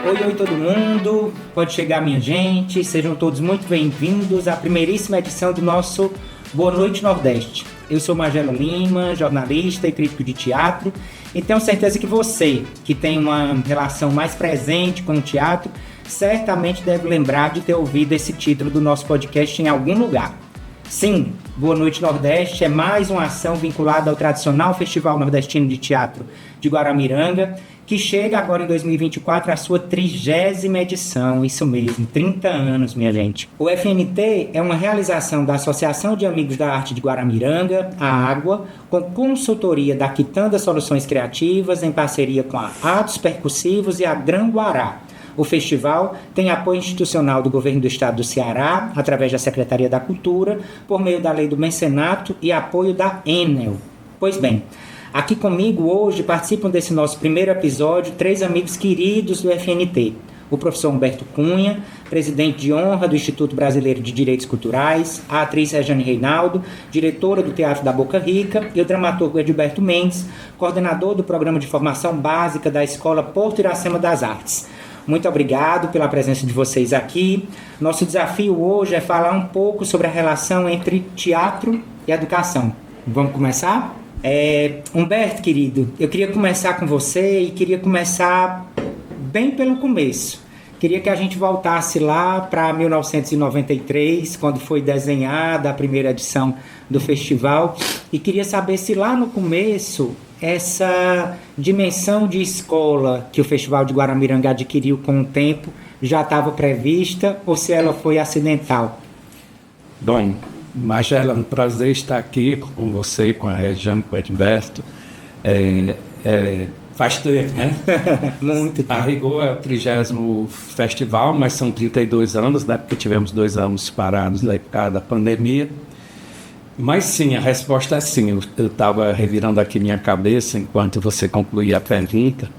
Oi, todo mundo, pode chegar minha gente, sejam todos muito bem-vindos à primeiríssima edição do nosso Boa Noite Nordeste. Eu sou Magelo Lima, jornalista e crítico de teatro, e tenho certeza que você, que tem uma relação mais presente com o teatro, certamente deve lembrar de ter ouvido esse título do nosso podcast em algum lugar. Sim, Boa Noite Nordeste é mais uma ação vinculada ao tradicional Festival Nordestino de Teatro de Guaramiranga, que chega agora em 2024 à sua 30ª edição, isso mesmo, 30 anos, minha gente. O FNT é uma realização da Associação de Amigos da Arte de Guaramiranga, a Água, com consultoria da Quitanda Soluções Criativas, em parceria com a Atos Percussivos e a Gran Guará. O festival tem apoio institucional do Governo do Estado do Ceará, através da Secretaria da Cultura, por meio da Lei do Mecenato e apoio da Enel. Pois bem, aqui comigo hoje participam desse nosso primeiro episódio 3 amigos queridos do FNT. O professor Humberto Cunha, presidente de honra do Instituto Brasileiro de Direitos Culturais, a atriz Rejane Reinaldo, diretora do Teatro da Boca Rica, e o dramaturgo Edilberto Mendes, coordenador do Programa de Formação Básica da Escola Porto Iracema das Artes. Muito obrigado pela presença de vocês aqui. Nosso desafio hoje é falar um pouco sobre a relação entre teatro e educação. Vamos começar? Humberto, querido, eu queria começar com você e queria começar bem pelo começo. Queria que a gente voltasse lá para 1993, quando foi desenhada a primeira edição do festival, e queria saber se lá no começo essa dimensão de escola que o Festival de Guaramiranga adquiriu com o tempo já estava prevista ou se ela foi acidental. Bom, Magela, é um prazer estar aqui com você, com a Rejane, com o Edilberto. Faz tempo, né? Muito tempo. A rigor é o 30º festival, mas são 32 anos, né? Porque tivemos 2 anos parados aí por causa da pandemia. Mas sim, a resposta é sim. Eu estava revirando aqui minha cabeça enquanto você concluía a pergunta.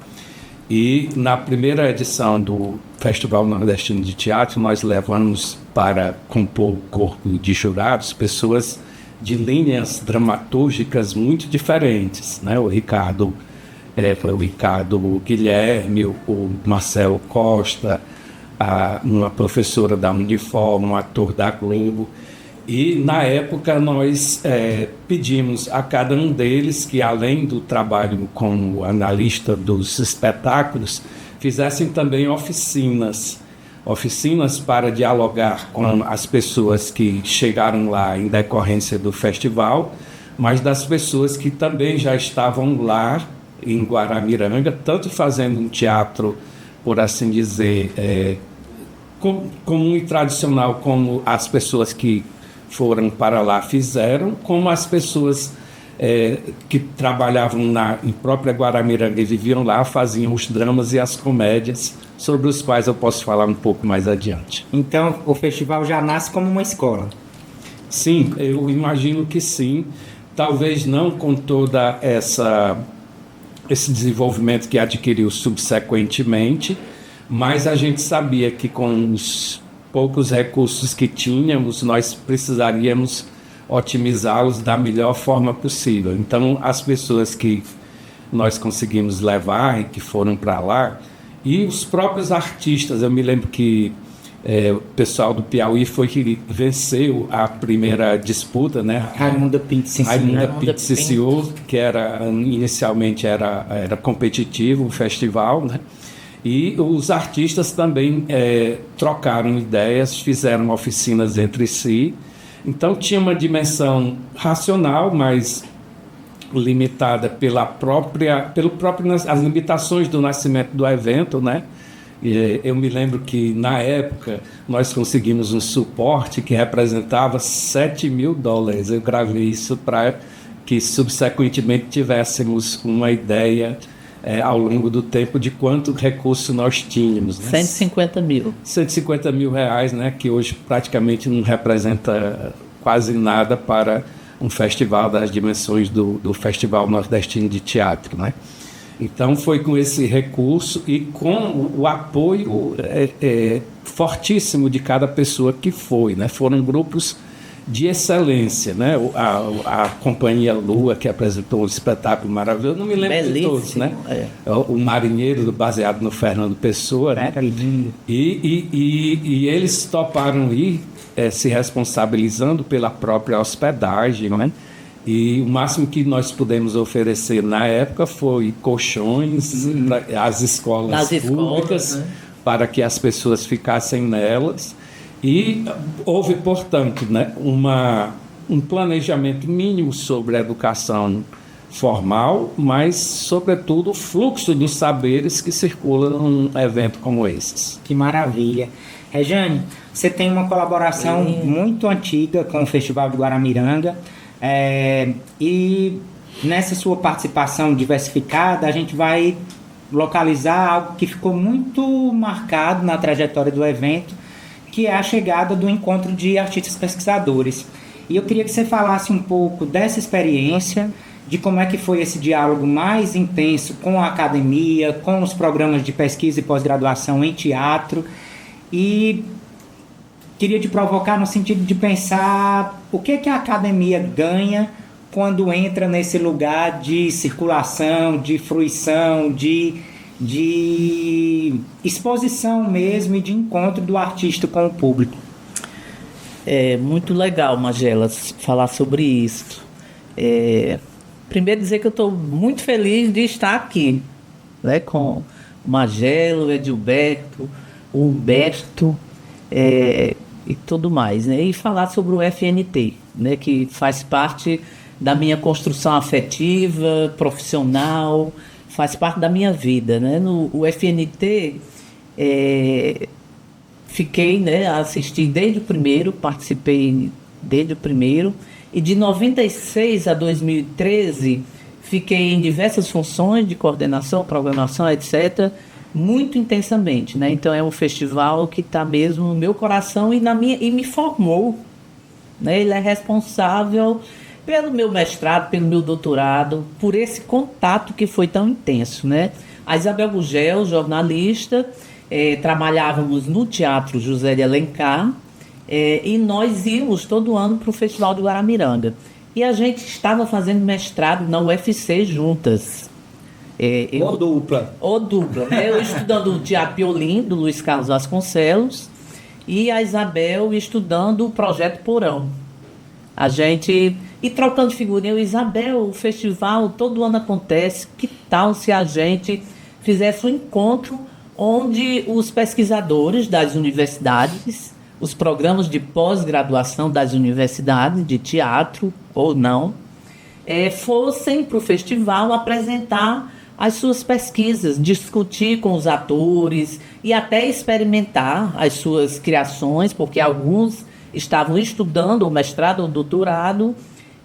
E na primeira edição do Festival Nordestino de Teatro, nós levamos para compor o corpo de jurados pessoas de linhas dramatúrgicas muito diferentes, né? O Ricardo Guilherme, o Marcelo Costa, uma professora da Uniforme, um ator da Globo. E, na época, nós pedimos a cada um deles que, além do trabalho como analista dos espetáculos, fizessem também oficinas para dialogar com as pessoas que chegaram lá em decorrência do festival, mas das pessoas que também já estavam lá em Guaramiranga, tanto fazendo um teatro, por assim dizer, comum e tradicional, como as pessoas que foram para lá fizeram, como as pessoas que trabalhavam em própria Guaramiranga e viviam lá, faziam os dramas e as comédias, sobre os quais eu posso falar um pouco mais adiante. Então, o festival já nasce como uma escola? Sim, eu imagino que sim. Talvez não com toda esse desenvolvimento que adquiriu subsequentemente, mas a gente sabia que com os poucos recursos que tínhamos, nós precisaríamos otimizá-los da melhor forma possível. Então, as pessoas que nós conseguimos levar e que foram para lá, e os próprios artistas, eu me lembro que o pessoal do Piauí foi que venceu a primeira disputa, né? Raimunda Pinto Ciciu, que inicialmente era competitivo, um festival, né? E os artistas também trocaram ideias, fizeram oficinas entre si. Então tinha uma dimensão racional, mas limitada as limitações do nascimento do evento, né? E eu me lembro que na época nós conseguimos um suporte que representava $7.000. Eu gravei isso para que subsequentemente tivéssemos uma ideia ao longo do tempo de quanto recurso nós tínhamos, né? 150 mil. 150 mil reais, né? Que hoje praticamente não representa quase nada para um festival das dimensões do Festival Nordestino de Teatro, né? Então foi com esse recurso e com o apoio fortíssimo de cada pessoa que foi, né? Foram grupos de excelência, né? A Companhia Lua, que apresentou um espetáculo maravilhoso, não me lembro de todos, né? O Marinheiro, baseado no Fernando Pessoa, né? E eles toparam ir se responsabilizando pela própria hospedagem, né? E o máximo que nós pudemos oferecer na época foi colchões às escolas públicas, né? Para que as pessoas ficassem nelas. E houve, portanto, né, um planejamento mínimo sobre a educação formal, mas, sobretudo, o fluxo dos saberes que circula num evento como esse. Que maravilha. Rejane, você tem uma colaboração muito antiga com o Festival de Guaramiranga, e nessa sua participação diversificada, a gente vai localizar algo que ficou muito marcado na trajetória do evento, que é a chegada do encontro de artistas pesquisadores. E eu queria que você falasse um pouco dessa experiência, de como é que foi esse diálogo mais intenso com a academia, com os programas de pesquisa e pós-graduação em teatro, e queria te provocar no sentido de pensar o que a academia ganha quando entra nesse lugar de circulação, de fruição, de exposição mesmo e de encontro do artista com o público. É muito legal, Magela, falar sobre isso. Primeiro dizer que eu estou muito feliz de estar aqui, né, com o Magelo, o Edilberto, o Humberto e tudo mais, né, e falar sobre o FNT, né, que faz parte da minha construção afetiva, profissional, faz parte da minha vida, né? No FNT, fiquei, né, assisti desde o primeiro, participei desde o primeiro, e de 96 a 2013 fiquei em diversas funções de coordenação, programação, etc., muito intensamente, né? Então é um festival que está mesmo no meu coração e me formou, né? Ele é responsável pelo meu mestrado, pelo meu doutorado, por esse contato que foi tão intenso, né? A Isabel Gugel, jornalista, trabalhávamos no Teatro José de Alencar, e nós íamos todo ano para o Festival de Guaramiranga. E a gente estava fazendo mestrado na UFC juntas. Ou dupla. Ou dupla, né? Eu estudando o Teatro Piolim, do Luiz Carlos Vasconcelos, e a Isabel estudando o Projeto Porão. A gente... E trocando figurinha, Isabel, o festival todo ano acontece, que tal se a gente fizesse um encontro onde os pesquisadores das universidades, os programas de pós-graduação das universidades, de teatro ou não, fossem para o festival apresentar as suas pesquisas, discutir com os atores e até experimentar as suas criações, porque alguns estavam estudando o mestrado ou doutorado,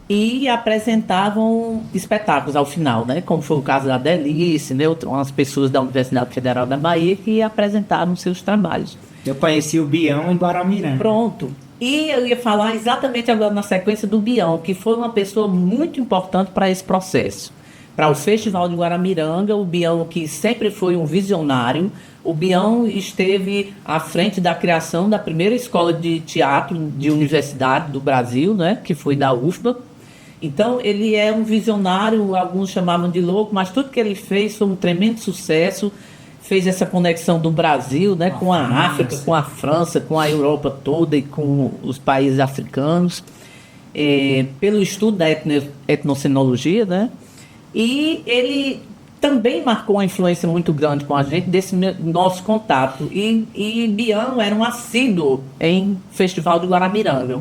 e apresentavam espetáculos ao final, né? Como foi o caso da Delice, né? Umas pessoas da Universidade Federal da Bahia que apresentaram seus trabalhos. Eu conheci o Bião em Guaramiranga. Pronto. E eu ia falar exatamente agora na sequência do Bião, que foi uma pessoa muito importante para esse processo. Para o Festival de Guaramiranga, o Bião, que sempre foi um visionário, o Bião esteve à frente da criação da primeira escola de teatro de universidade do Brasil, né? Que foi da UFBA. Então, ele é um visionário, alguns chamavam de louco, mas tudo que ele fez foi um tremendo sucesso, fez essa conexão do Brasil, né, com a África, com a França, com a Europa toda e com os países africanos, pelo estudo da etnocenologia, né, e ele também marcou uma influência muito grande com a gente desse nosso contato, e Bião era um assíduo em Festival de Guaramiranga.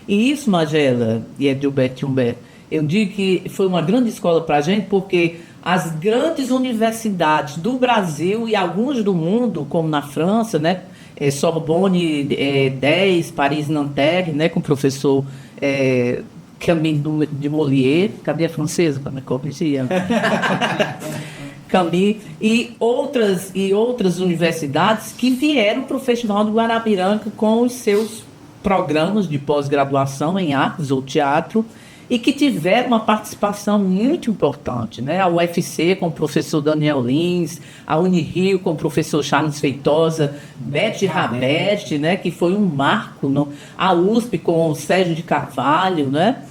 E isso, Magela e Edilberto e Humberto, eu digo que foi uma grande escola para a gente, porque as grandes universidades do Brasil e algumas do mundo, como na França, né, Sorbonne 10, Paris-Nanterre, né, com o professor Camille de Molière, cadê a francesa para me corrigir? Camille, e outras universidades que vieram para o Festival do Guaramiranga com os seus programas de pós-graduação em artes ou teatro, e que tiveram uma participação muito importante, né? A UFC com o professor Daniel Lins, a Unirio com o professor Charles Feitosa, Beth Rabete, né? Que foi um marco, não? A USP com o Sérgio de Carvalho, né?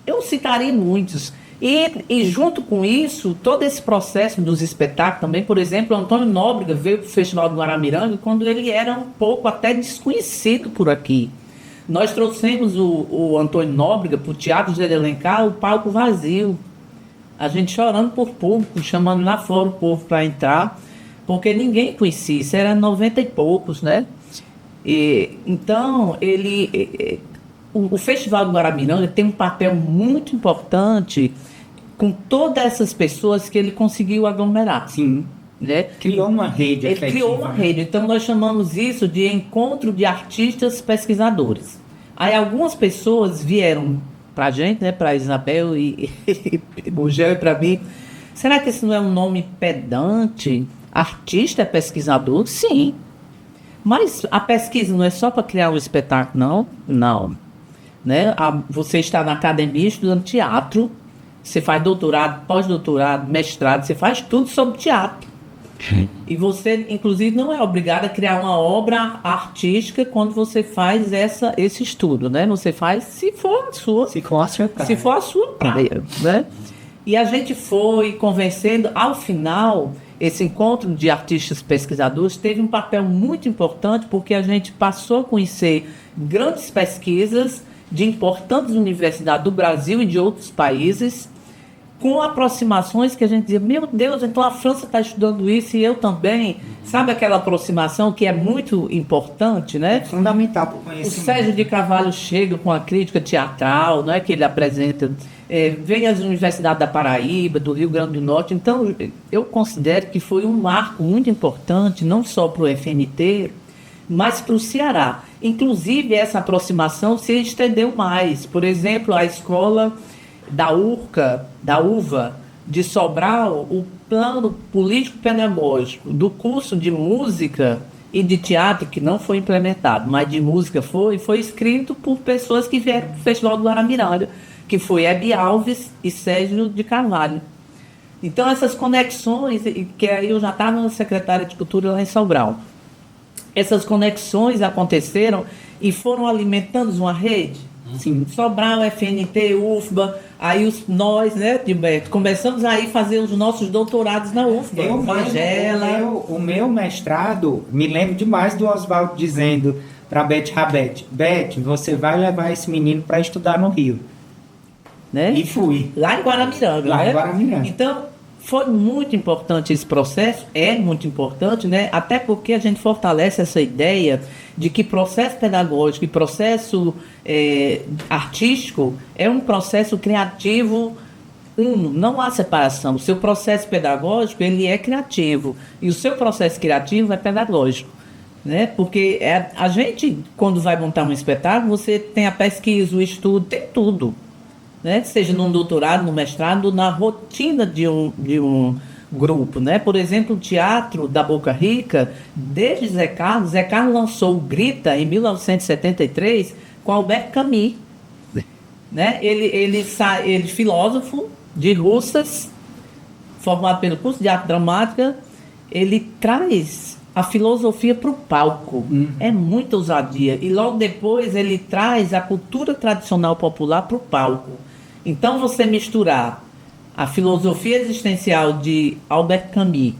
Eu citarei muitos. E junto com isso, todo esse processo dos espetáculos também, por exemplo, o Antônio Nóbrega veio para o Festival do Guaramiranga quando ele era um pouco até desconhecido por aqui. Nós trouxemos o Antônio Nóbrega para o Teatro de Alencar, o palco vazio. A gente chorando por público, chamando lá fora o povo para entrar, porque ninguém conhecia, isso era 90 e poucos, né? Então, o Festival do Guaramiranga tem um papel muito importante com todas essas pessoas que ele conseguiu aglomerar. Sim. Né? Criou uma rede Ele efetiva. criou uma rede. Então, nós chamamos isso de encontro de artistas pesquisadores. Aí, algumas pessoas vieram para a gente, né, para Isabel e Bugel e para mim. Será que esse não é um nome pedante? Artista é pesquisador? Sim. Mas a pesquisa não é só para criar um espetáculo, não? Não. Né? Você está na academia estudando teatro, você faz doutorado, pós-doutorado, mestrado, você faz tudo sobre teatro. E você, inclusive, não é obrigado a criar uma obra artística quando você faz esse estudo, né? Você faz se for a sua praia, né? E a gente foi convencendo, ao final, esse encontro de artistas pesquisadores teve um papel muito importante porque a gente passou a conhecer grandes pesquisas de importantes universidades do Brasil e de outros países, com aproximações que a gente dizia, meu Deus, então a França está estudando isso e eu também. Sabe aquela aproximação que é muito importante, né? É fundamental para o O conhecimento. Sérgio de Carvalho chega com a crítica teatral, né, que ele apresenta. Vem as universidades da Paraíba, do Rio Grande do Norte. Então, eu considero que foi um marco muito importante, não só para o FNT, mas para o Ceará. Inclusive, essa aproximação se estendeu mais. Por exemplo, a escola da UVA de Sobral, o plano político-pedagógico do curso de música e de teatro, que não foi implementado, mas de música foi escrito por pessoas que vieram do Festival do Guaramiranga, que foi Hebe Alves e Sérgio de Carvalho. Então, essas conexões, que aí eu já estava secretária de Cultura lá em Sobral, essas conexões aconteceram e foram alimentando uma rede. Sim. Sobral, FNT, UFBA, aí nós, né, Gilberto, começamos aí a fazer os nossos doutorados na UFBA. O meu mestrado, me lembro demais do Oswaldo dizendo para Beth Rabete, Beth, você vai levar esse menino para estudar no Rio. Né? E fui. Lá em Guaramiranga. Lá né? em Guaramiranga. Então, foi muito importante esse processo, é muito importante, né? Até porque a gente fortalece essa ideia de que processo pedagógico e processo artístico é um processo criativo uno, não há separação. O seu processo pedagógico, ele é criativo, e o seu processo criativo é pedagógico. Né? Porque a gente, quando vai montar um espetáculo, você tem a pesquisa, o estudo, tem tudo. Né? Seja num doutorado, no mestrado, na rotina de um grupo. Né? Por exemplo, o teatro da Boca Rica, desde Zé Carlos lançou o Grita em 1973 com Albert Camus. Né? Ele filósofo de Russas, formado pelo curso de arte dramática, ele traz a filosofia para o palco. É muita ousadia. E logo depois ele traz a cultura tradicional popular para o palco. Então, você misturar a filosofia existencial de Albert Camus,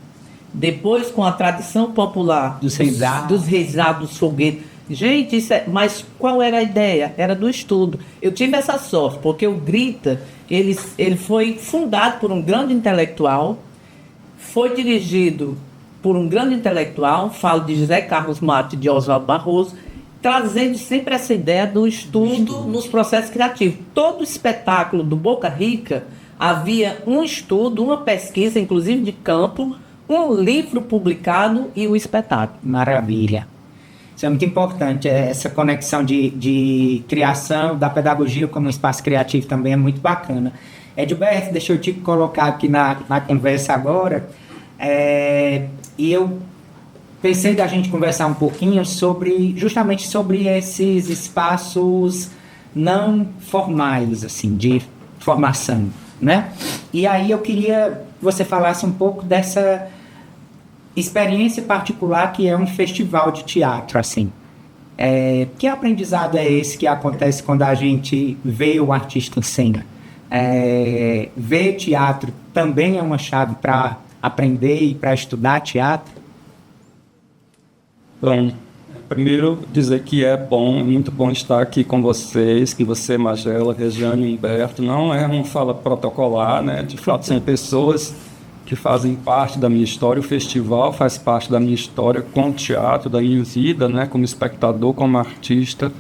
depois com a tradição popular dos reisados, dos foguetes. Gente, mas qual era a ideia? Era do estudo. Eu tive essa sorte, porque o Grita, ele foi fundado por um grande intelectual, foi dirigido por um grande intelectual, falo de José Carlos Mato e de Oswaldo Barroso, trazendo sempre essa ideia do estudo nos processos criativos. Todo espetáculo do Boca Rica havia um estudo, uma pesquisa, inclusive de campo, um livro publicado e o espetáculo. Maravilha. Isso é muito importante, essa conexão de criação da pedagogia como um espaço criativo também é muito bacana. Edilberto, deixa eu te colocar aqui na conversa agora, e eu pensei da gente conversar um pouquinho justamente sobre esses espaços não formais, assim, de formação, né? E aí eu queria que você falasse um pouco dessa experiência particular que é um festival de teatro, assim. Que aprendizado é esse que acontece quando a gente vê o artista em cena? Ver teatro também é uma chave para aprender e para estudar teatro? Bom, primeiro dizer que é bom, muito bom estar aqui com vocês, que você, Magela, Regiane e Humberto, não é uma fala protocolar, né? De fato, são pessoas que fazem parte da minha história. O festival faz parte da minha história com o teatro, da minha vida, né? Como espectador, como artista.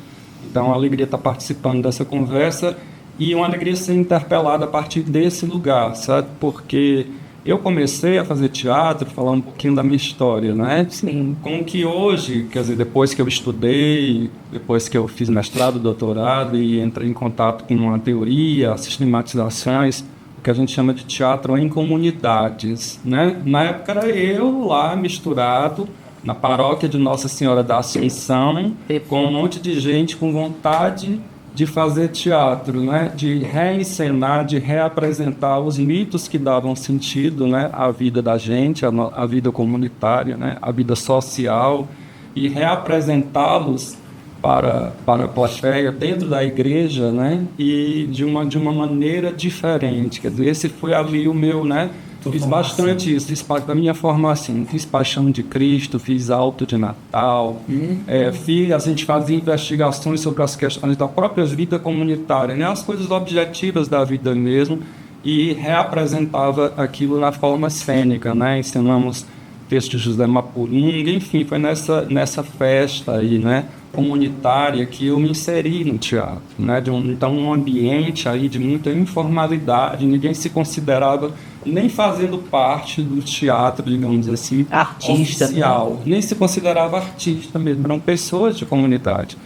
Então, é uma alegria estar participando dessa conversa e uma alegria ser interpelado a partir desse lugar, sabe? Porque eu comecei a fazer teatro, falar um pouquinho da minha história, né? Sim. Com que hoje, quer dizer, depois que eu estudei, depois que eu fiz mestrado, doutorado e entrei em contato com uma teoria, sistematizações, o que a gente chama de teatro em comunidades, né? Na época era eu lá misturado na paróquia de Nossa Senhora da Ascensão, com um monte de gente com vontade de fazer teatro, né? De reencenar, de reapresentar os mitos que davam sentido, né? À vida da gente, à vida comunitária, né? À vida social, e reapresentá-los para a plateia dentro da igreja, né? E de uma maneira diferente. Quer dizer, esse foi ali o meu, né? Fiz bastante isso, fiz parte da minha formação, fiz Paixão de Cristo, fiz Alto de Natal, a gente fazia investigações sobre as questões da própria vida comunitária, né? As coisas objetivas da vida mesmo, e reapresentava aquilo na forma cênica, né? Ensinamos textos de José Mapurunga, enfim, foi nessa festa aí, né? Comunitária que eu me inseri no teatro, né? Então, um ambiente aí de muita informalidade, ninguém se considerava nem fazendo parte do teatro, digamos assim, Artista, oficial, nem se considerava artista mesmo, eram pessoas de comunidade.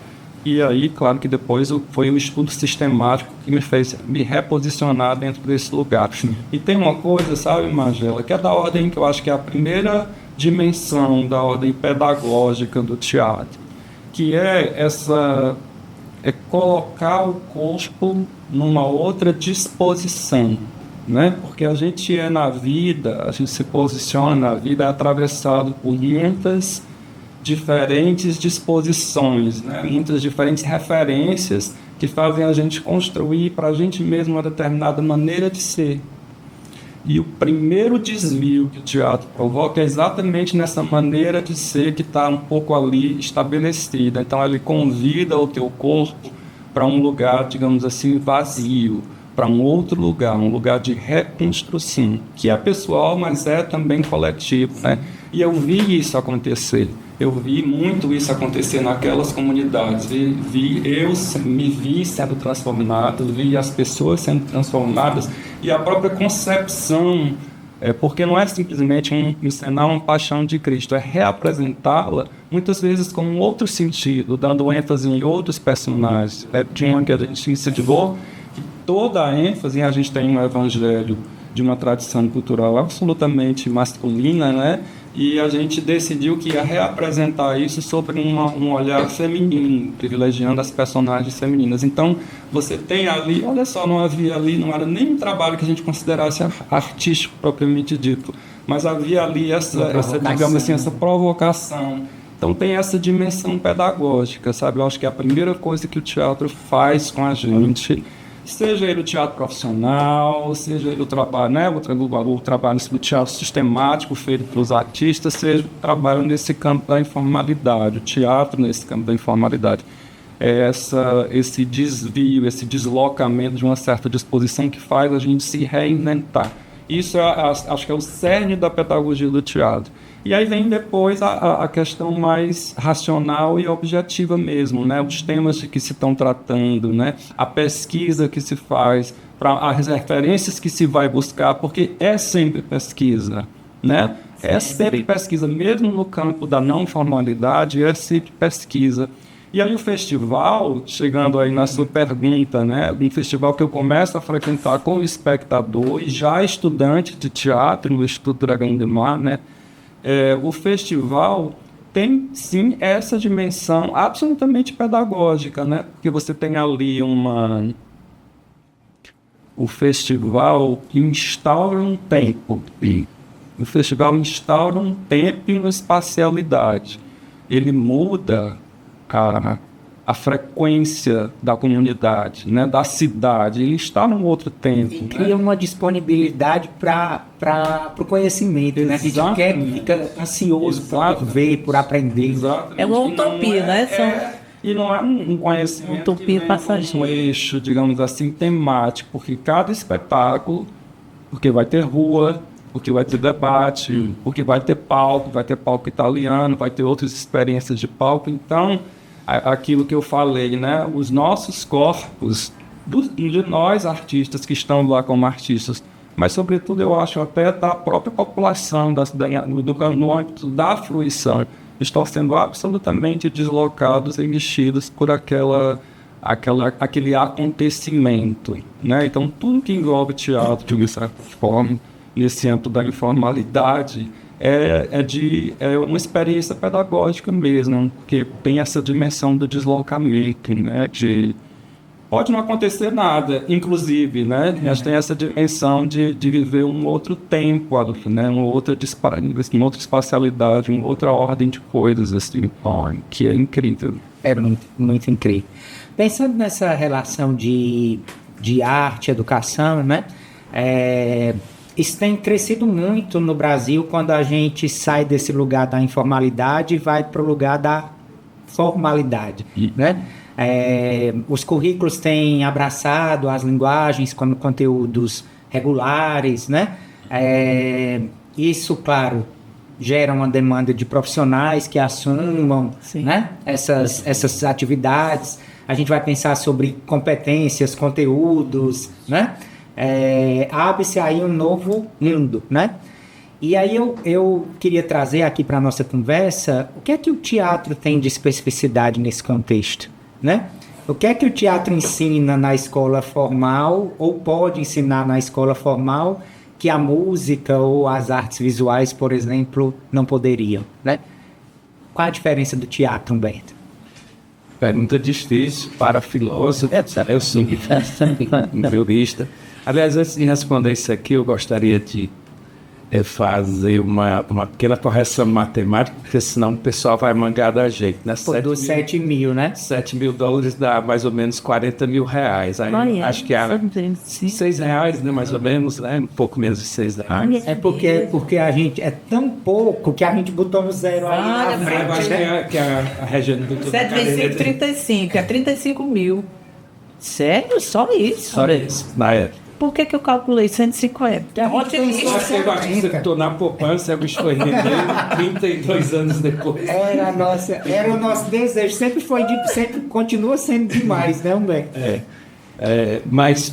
E aí, claro que depois foi o estudo sistemático que me fez me reposicionar dentro desse lugar. E tem uma coisa, sabe, Magela, que é da ordem, que eu acho que é a primeira dimensão da ordem pedagógica do teatro, que é colocar o corpo numa outra disposição, né? Porque a gente na vida, a gente se posiciona na vida, é atravessado por muitas diferentes disposições, né? Muitas diferentes referências que fazem a gente construir para a gente mesmo uma determinada maneira de ser. E o primeiro desvio que o teatro provoca é exatamente nessa maneira de ser que está um pouco ali estabelecida. Então, ele convida o teu corpo para um lugar, digamos assim, vazio, para um outro lugar, um lugar de reconstrução, que é pessoal, mas é também coletivo, né? E eu vi isso acontecer. Eu vi muito isso acontecer naquelas comunidades. Me vi sendo transformado, vi as pessoas sendo transformadas, e a própria concepção, porque não é simplesmente encenar uma paixão de Cristo, é reapresentá-la, muitas vezes com um outro sentido, dando ênfase em outros personagens. De uma que a gente incentivou, que toda a ênfase, a gente tem um evangelho de uma tradição cultural absolutamente masculina, né? E a gente decidiu que ia reapresentar isso sobre um olhar feminino, privilegiando as personagens femininas. Então, você tem ali, olha só, não era nem um trabalho que a gente considerasse artístico propriamente dito, mas havia ali essa digamos assim, essa provocação. Então, tem essa dimensão pedagógica, sabe? Eu acho que é a primeira coisa que o teatro faz com a gente, seja ele o teatro profissional, seja ele o trabalho, né, o trabalho do teatro sistemático feito pelos artistas, seja o trabalho nesse campo da informalidade, o teatro nesse campo da informalidade. É esse desvio, esse deslocamento de uma certa disposição que faz a gente se reinventar. Isso acho que é o cerne da pedagogia do teatro. E aí vem depois a questão mais racional e objetiva mesmo, né? Os temas que se estão tratando, né? A pesquisa que se faz, as referências que se vai buscar, porque é sempre pesquisa, né? É sempre pesquisa, mesmo no campo da não formalidade, é sempre pesquisa. E aí o festival, chegando aí na sua pergunta, né? Um festival que eu começo a frequentar como espectador e já estudante de teatro no Instituto Dragão de Mar, né? O festival tem sim essa dimensão absolutamente pedagógica, né? Porque você tem ali o festival instaura um tempo. O festival instaura um tempo e uma espacialidade. Ele muda a frequência da comunidade, né, da cidade. Ele está num outro tempo. E cria uma disponibilidade para o conhecimento, né? A gente fica ansioso por ver, por aprender. É uma utopia, né? E não é um conhecimento Utopia passageira. um eixo, digamos assim, temático, porque cada espetáculo, porque vai ter rua, porque vai ter debate, porque vai ter palco italiano, vai ter outras experiências de palco. Então, aquilo que eu falei, né? Os nossos corpos, de nós artistas que estão lá como artistas, mas sobretudo eu acho até da própria população, no âmbito da fruição, estão sendo absolutamente deslocados e mexidos por aquele acontecimento, né? Então tudo que envolve teatro, de certa forma, nesse âmbito da informalidade, é uma experiência pedagógica mesmo, porque tem essa dimensão do deslocamento, né? Pode não acontecer nada, inclusive, né? Mas tem essa dimensão de viver um outro tempo, né? Uma outra espacialidade, uma outra ordem de coisas, assim, que é incrível. É muito, muito incrível. Pensando nessa relação de arte, educação, né? Isso tem crescido muito no Brasil quando a gente sai desse lugar da informalidade e vai para o lugar da formalidade, né? Os currículos têm abraçado as linguagens como conteúdos regulares, né? Isso, claro, gera uma demanda de profissionais que assumam, né? essas atividades. A gente vai pensar sobre competências, conteúdos, né? Abre-se aí um novo mundo, né? E aí eu queria trazer aqui para a nossa conversa o que é que o teatro tem de especificidade nesse contexto, né? O que é que o teatro ensina na escola formal ou pode ensinar na escola formal que a música ou as artes visuais, por exemplo, não poderiam, né? Qual a diferença do teatro, Humberto? Pergunta difícil para filósofo. Eu sou jurista. Aliás, antes de responder isso aqui, eu gostaria de fazer uma pequena correção matemática, porque senão o pessoal vai mangar da gente, né? Dos 7 mil, né? $7.000 dá mais ou menos R$40 mil. Aí, acho que é R$6, né? Mais ou menos, né? Um pouco menos de R$6. É porque a gente é tão pouco que a gente botou um zero aí na frente. Acho que a região do 7 vezes 5, 35, é 35 mil. Sério? Só isso? Só isso, na época. Por que eu calculei 150? Eu acho que você estou na poupança, o bicho foi render 32 anos depois. Era o nosso desejo, sempre continua sendo demais, né, Humberto? Mas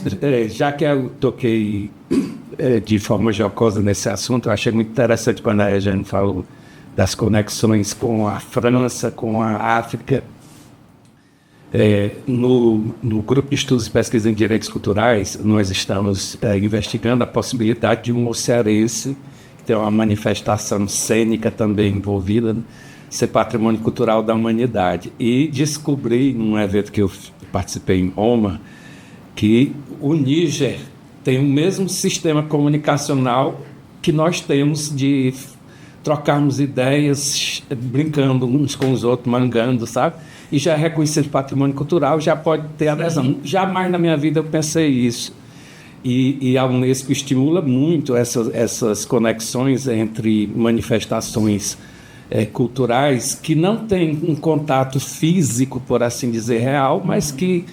já que eu toquei de forma jocosa nesse assunto, eu achei muito interessante quando a Regiane falou das conexões com a França, com a África. No Grupo de Estudos e Pesquisa em Direitos Culturais, nós estamos investigando a possibilidade de um cearense, que tem uma manifestação cênica também envolvida, né, ser patrimônio cultural da humanidade. E descobri, num evento que eu participei em Roma, que o Níger tem o mesmo sistema comunicacional que nós temos de trocarmos ideias, brincando uns com os outros, mangando, sabe? E já é reconhecido patrimônio cultural, já pode ter adesão. Jamais na minha vida eu pensei isso. E a Unesco estimula muito essas conexões entre manifestações culturais que não têm um contato físico, por assim dizer, real, mas que,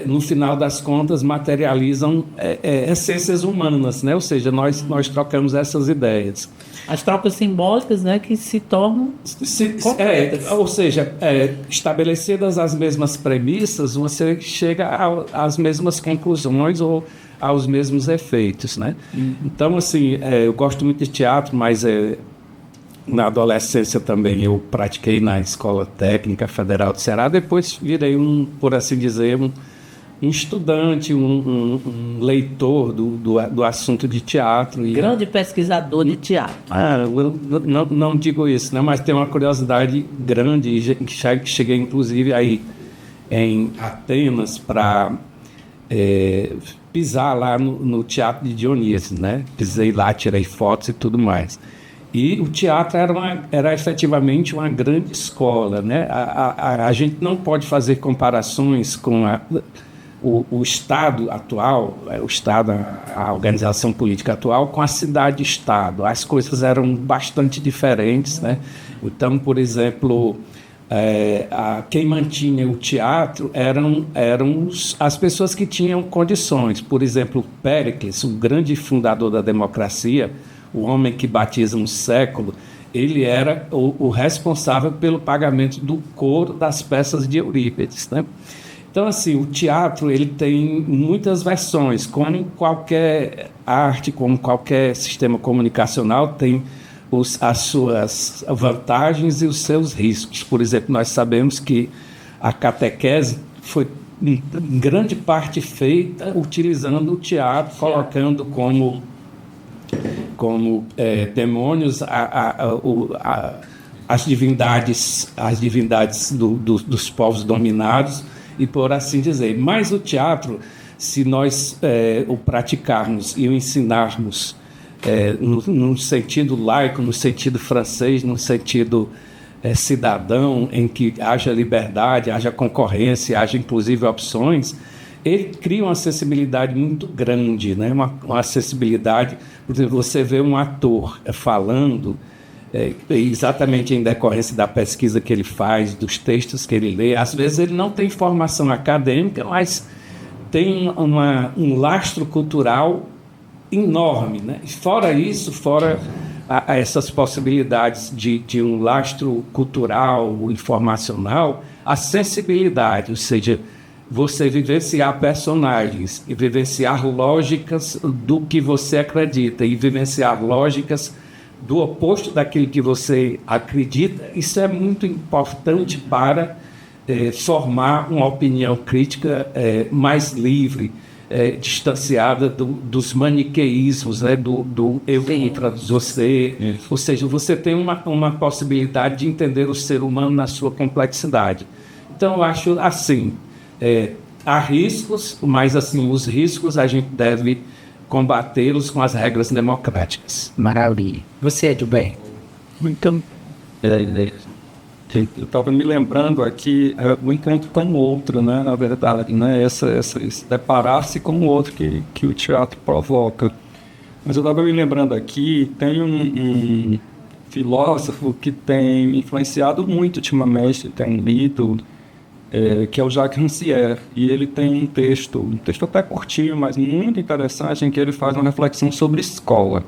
no final das contas, materializam essências humanas, né? Ou seja, nós trocamos essas ideias. As trocas simbólicas, né, que se tornam ou seja, estabelecidas as mesmas premissas, você chega às mesmas conclusões ou aos mesmos efeitos, né? Então, assim, eu gosto muito de teatro, mas na adolescência também eu pratiquei na Escola Técnica Federal do Ceará. Depois virei por assim dizer, estudante, um leitor do assunto de teatro. Grande pesquisador de teatro. Eu não digo isso, né? Mas tenho uma curiosidade grande, e cheguei inclusive aí em Atenas para pisar lá no Teatro de Dionísio, né? Pisei lá, tirei fotos e tudo mais. E o teatro era efetivamente uma grande escola, né? A gente não pode fazer comparações com o Estado atual, o Estado, a organização política atual, com a cidade-estado. As coisas eram bastante diferentes, né? Então, por exemplo, quem mantinha o teatro eram as pessoas que tinham condições. Por exemplo, Péricles, o grande fundador da democracia, o homem que batiza um século, ele era o responsável pelo pagamento do coro das peças de Eurípides, né? Então, assim, o teatro ele tem muitas versões, como qualquer arte, como qualquer sistema comunicacional, tem as suas vantagens e os seus riscos. Por exemplo, nós sabemos que a catequese foi em grande parte feita utilizando o teatro, colocando como demônios as divindades dos povos dominados, e por assim dizer. Mas o teatro, se nós o praticarmos e o ensinarmos no sentido laico, no sentido francês, no sentido cidadão, em que haja liberdade, haja concorrência, haja inclusive opções, ele cria uma acessibilidade muito grande, né? Uma acessibilidade. Por exemplo, você vê um ator falando, exatamente em decorrência da pesquisa que ele faz, dos textos que ele lê. Às vezes ele não tem formação acadêmica, mas tem um lastro cultural enorme, né? Fora isso, fora essas possibilidades de um lastro cultural, informacional, a sensibilidade, ou seja, você vivenciar personagens e vivenciar lógicas do que você acredita e vivenciar lógicas do oposto daquilo que você acredita, isso é muito importante para formar uma opinião crítica mais livre, distanciada dos maniqueísmos, né, do eu contra você. Isso. Ou seja, você tem uma possibilidade de entender o ser humano na sua complexidade. Então, eu acho assim, há riscos, mas assim, os riscos a gente deve combatê-los com as regras democráticas. Maravilha. Você, Edilberto? Então, eu estava me lembrando aqui, o encontro com o outro, né, na verdade, né, esse deparar-se com o outro que o teatro provoca. Mas eu estava me lembrando aqui, tem um filósofo que tem me influenciado muito ultimamente, tem lido, que é o Jacques Rancière, e ele tem um texto até curtinho, mas muito interessante, em que ele faz uma reflexão sobre escola.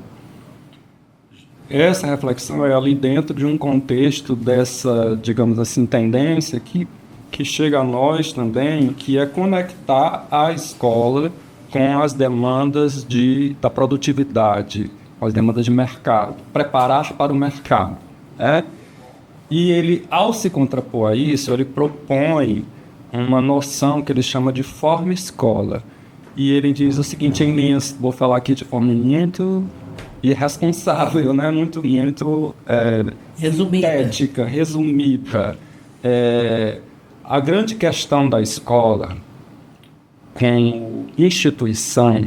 Essa reflexão é ali dentro de um contexto dessa, digamos assim, tendência que chega a nós também, que é conectar a escola com as demandas da produtividade, com as demandas de mercado, preparar para o mercado, E ele, ao se contrapor a isso, ele propõe uma noção que ele chama de forma-escola. E ele diz o seguinte, em linhas, vou falar aqui de forma muito irresponsável, né? muito sintética, resumida. A grande questão da escola, como instituição,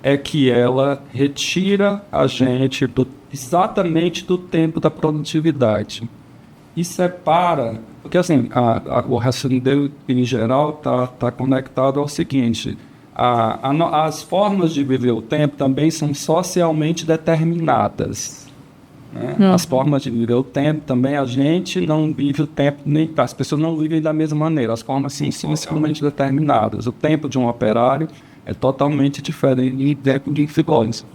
é que ela retira a gente exatamente do tempo da produtividade. E separa, porque assim, o raciocínio dele, em geral, está conectado ao seguinte, as formas de viver o tempo também são socialmente determinadas, né? As formas de viver o tempo também, a gente não vive o tempo, nem as pessoas não vivem da mesma maneira, as formas sim, são socialmente determinadas. O tempo de um operário é totalmente diferente do tempo de filósofo.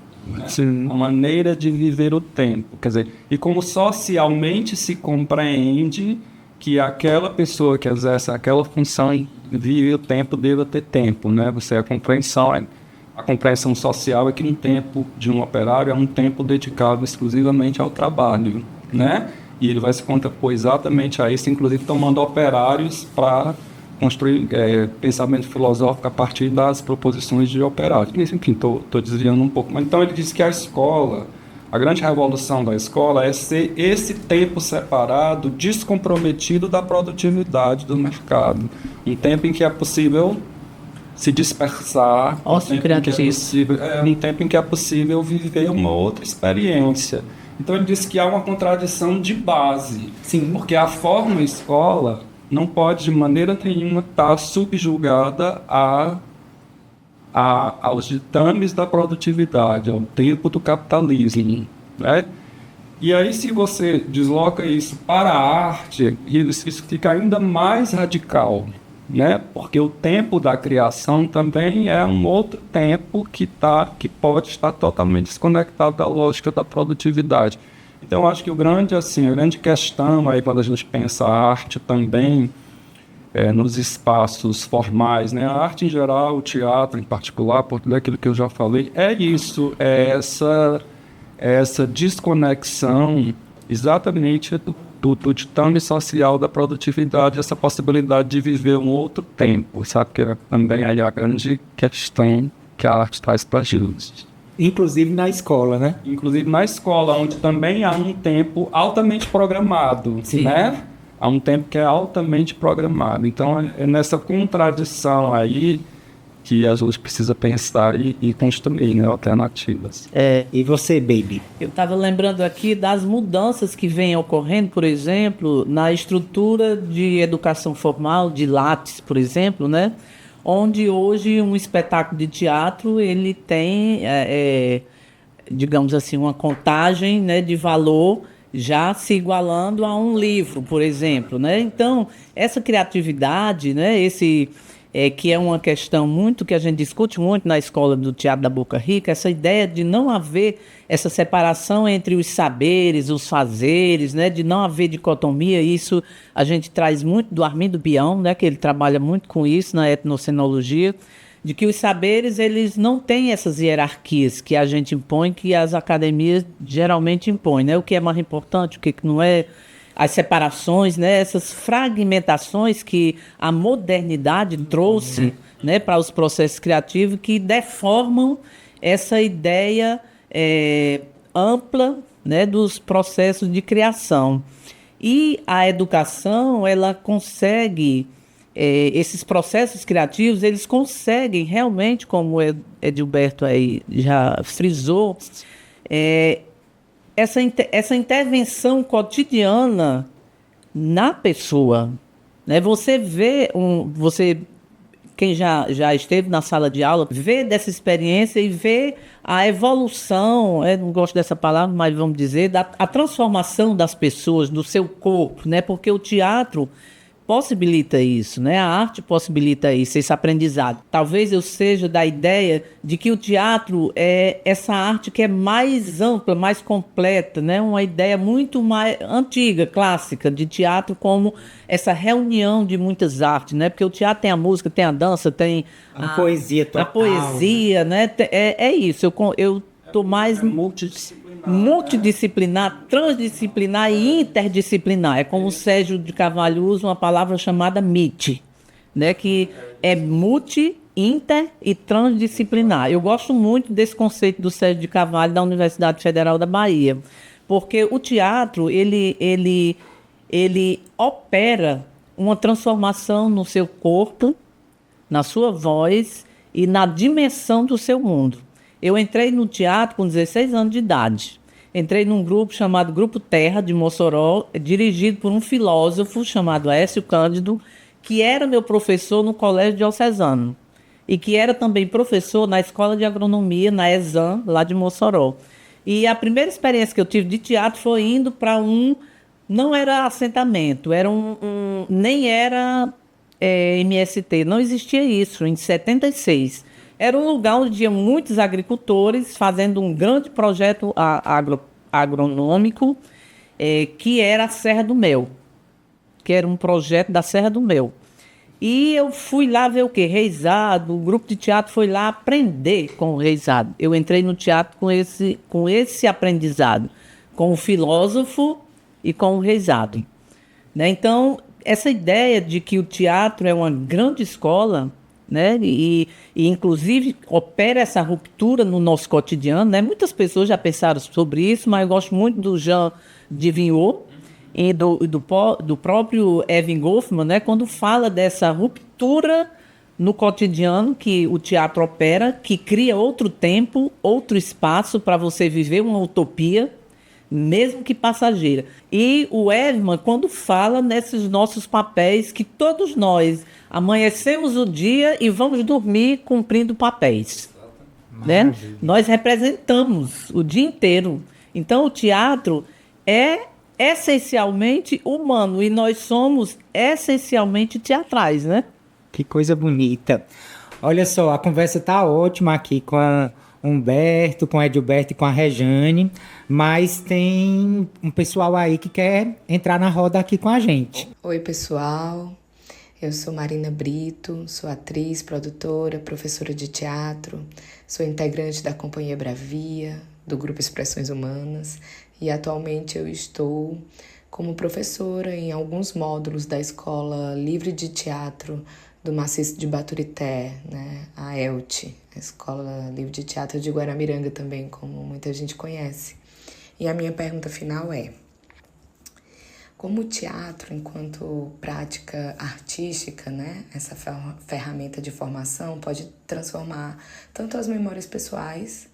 Uma maneira de viver o tempo, quer dizer, e como socialmente se compreende que aquela pessoa que exerce aquela função vive o tempo, deva ter tempo, né? A compreensão social é que um tempo de um operário é um tempo dedicado exclusivamente ao trabalho, né? E ele vai se contrapor exatamente a isso, inclusive tomando operários para construir pensamento filosófico a partir das proposições de Operário. Enfim, estou desviando um pouco. Mas então ele diz que a escola, a grande revolução da escola é ser esse tempo separado, descomprometido da produtividade do mercado. Um tempo em que é possível se dispersar, um tempo em que é possível viver uma outra experiência. Então ele diz que há uma contradição de base. Sim. Porque a forma escola não pode de maneira nenhuma estar subjugada aos ditames da produtividade, ao tempo do capitalismo, né? E aí, se você desloca isso para a arte, isso fica ainda mais radical, né? Porque o tempo da criação também é um outro tempo que pode estar totalmente desconectado da lógica da produtividade. Então, eu acho que a grande questão aí, quando a gente pensa a arte também, nos espaços formais, né? A arte em geral, o teatro em particular, por tudo aquilo que eu já falei, é isso, essa desconexão exatamente do ditame social da produtividade, essa possibilidade de viver um outro tempo, sabe? Que também é a grande questão que a arte traz para a gente. Inclusive na escola, né? Inclusive na escola, onde também há um tempo altamente programado, Sim. né? Há um tempo que é altamente programado. Então, é nessa contradição aí que a gente precisa pensar e construir, né, alternativas. E você, Baby? Eu estava lembrando aqui das mudanças que vêm ocorrendo, por exemplo, na estrutura de educação formal, de Lattes, por exemplo, né? Onde hoje um espetáculo de teatro ele tem, digamos assim, uma contagem, né, de valor já se igualando a um livro, por exemplo, né? Então, essa criatividade, né, que é uma questão muito que a gente discute muito na escola do Teatro da Boca Rica, essa ideia de não haver essa separação entre os saberes, os fazeres, né, de não haver dicotomia. Isso a gente traz muito do Armindo Bião, né, que ele trabalha muito com isso na etnocenologia, de que os saberes eles não têm essas hierarquias que a gente impõe, que as academias geralmente impõem, né? O que é mais importante, o que não é, as separações, né? Essas fragmentações que a modernidade trouxe, né, para os processos criativos, que deformam essa ideia ampla, né, dos processos de criação. E a educação, ela consegue, esses processos criativos, eles conseguem realmente, como o Edilberto aí já frisou, essa intervenção cotidiana na pessoa, né? Você vê, quem já esteve na sala de aula, vê dessa experiência e vê a evolução, não gosto dessa palavra, mas vamos dizer, a transformação das pessoas, do seu corpo, né? Porque o teatro possibilita isso, né? A arte possibilita isso, esse aprendizado. Talvez eu seja da ideia de que o teatro é essa arte que é mais ampla, mais completa, né? Uma ideia muito mais antiga, clássica, de teatro como essa reunião de muitas artes, né? Porque o teatro tem a música, tem a dança, tem a poesia total. A poesia, né? É isso, eu tô mais multidisciplinar, transdisciplinar e interdisciplinar. É como o Sérgio de Carvalho usa uma palavra chamada MIT, né? Que é multi, inter e transdisciplinar. Eu gosto muito desse conceito do Sérgio de Carvalho da Universidade Federal da Bahia, porque o teatro ele opera uma transformação no seu corpo, na sua voz e na dimensão do seu mundo. Eu entrei no teatro com 16 anos de idade. Entrei num grupo chamado Grupo Terra, de Mossoró, dirigido por um filósofo chamado Aécio Cândido, que era meu professor no Colégio Diocesano e que era também professor na Escola de Agronomia, na ESAM, lá de Mossoró. E a primeira experiência que eu tive de teatro foi indo para não era assentamento, nem era MST, não existia isso, em 76. Era um lugar onde tinha muitos agricultores fazendo um grande projeto agronômico, que era a Serra do Mel, que era um projeto da Serra do Mel. E eu fui lá ver o quê? Reisado, o grupo de teatro foi lá aprender com o Reisado. Eu entrei no teatro com esse aprendizado, com o filósofo e com o Reisado, né? Então, essa ideia de que o teatro é uma grande escola, né? E inclusive opera essa ruptura no nosso cotidiano, né? Muitas pessoas já pensaram sobre isso, mas eu gosto muito do Jean de Vignot e do próprio Erving Goffman, né? Quando fala dessa ruptura no cotidiano que o teatro opera, que cria outro tempo, outro espaço para você viver uma utopia, mesmo que passageira. E o Erving, quando fala nesses nossos papéis, que todos nós amanhecemos o dia e vamos dormir cumprindo papéis, né? Nós representamos o dia inteiro. Então, o teatro é essencialmente humano e nós somos essencialmente teatrais, né? Que coisa bonita. Olha só, a conversa tá ótima aqui com a Humberto, com a Edilberto e com a Rejane, mas tem um pessoal aí que quer entrar na roda aqui com a gente. Oi, pessoal. Eu sou Marina Brito, sou atriz, produtora, professora de teatro, sou integrante da Companhia Bravia, do Grupo Expressões Humanas, e atualmente eu estou como professora em alguns módulos da Escola Livre de Teatro do Maciço de Baturité, né? A ELTE, a Escola Livre de Teatro de Guaramiranga também, como muita gente conhece. E a minha pergunta final é: como o teatro, enquanto prática artística, né, essa ferramenta de formação, pode transformar tanto as memórias pessoais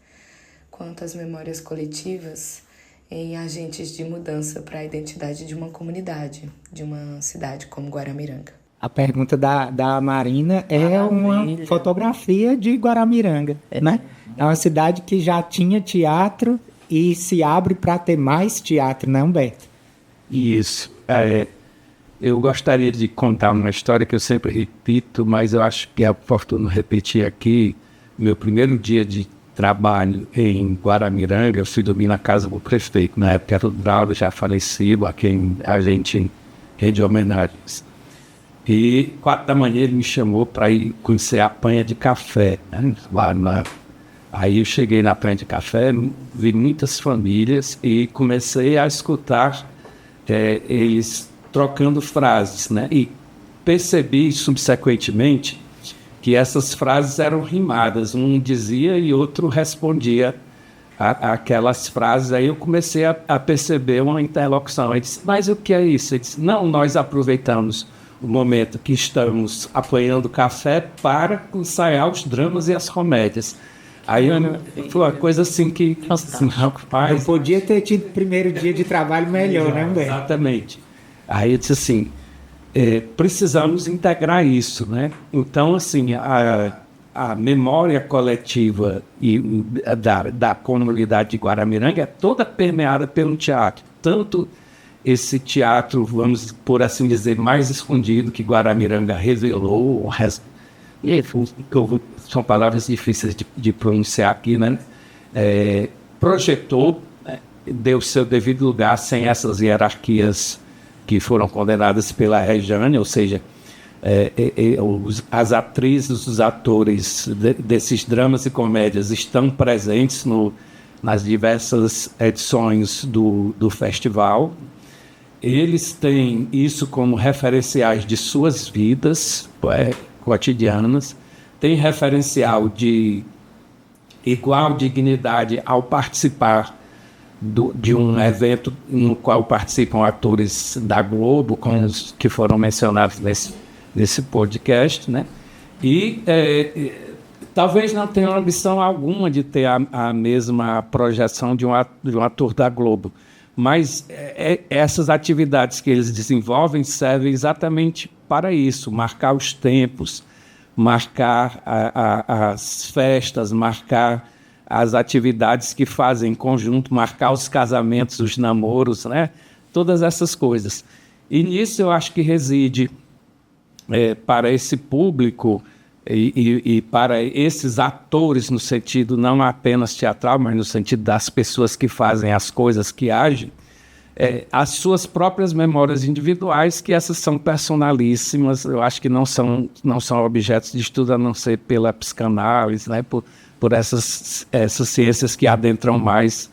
quanto as memórias coletivas em agentes de mudança para a identidade de uma comunidade, de uma cidade como Guaramiranga? A pergunta da Marina é uma fotografia de Guaramiranga, né? É uma cidade que já tinha teatro e se abre para ter mais teatro, né, Humberto? Isso. Eu gostaria de contar uma história que eu sempre repito, mas eu acho que é oportuno repetir aqui. Meu primeiro dia de trabalho em Guaramiranga, eu fui dormir na casa do prefeito. Na época era o Braulio, já falecido, a quem a gente rende homenagens. E 4 da manhã ele me chamou para ir conhecer a Panha de Café, né? Aí eu cheguei na Panha de Café, vi muitas famílias e comecei a escutar eles trocando frases, né? E percebi subsequentemente que essas frases eram rimadas, um dizia e outro respondia aquelas frases. Aí eu comecei a perceber uma interlocução. Ele disse: mas o que é isso? Ele disse: não, nós aproveitamos o momento que estamos apanhando café para ensaiar os dramas e as comédias. Aí foi uma coisa assim que... Assim, rapaz, não podia ter tido primeiro dia de trabalho melhor, né, Humberto? Exatamente. Aí eu disse assim, precisamos integrar isso, né? Então, assim, a memória coletiva da comunidade de Guaramiranga é toda permeada pelo teatro. Tanto esse teatro, vamos por assim dizer, mais escondido que Guaramiranga revelou, são palavras difíceis de pronunciar aqui, né? Projetou, deu seu devido lugar sem essas hierarquias que foram condenadas pela Rejane, ou seja, as atrizes, os atores desses dramas e comédias estão presentes nas diversas edições do festival. Eles têm isso como referenciais de suas vidas cotidianas, tem referencial de igual dignidade ao participar de um evento no qual participam atores da Globo, como os que foram mencionados nesse podcast, né? E talvez não tenha ambição alguma de ter a mesma projeção de um ator da Globo, mas essas atividades que eles desenvolvem servem exatamente para isso, marcar os tempos, marcar as festas, marcar as atividades que fazem em conjunto, marcar os casamentos, os namoros, né? Todas essas coisas. E nisso eu acho que reside para esse público e para esses atores, no sentido não apenas teatral, mas no sentido das pessoas que fazem as coisas, que agem, as suas próprias memórias individuais, que essas são personalíssimas. Eu acho que não são objetos de estudo a não ser pela psicanálise, né? Por essas ciências que adentram mais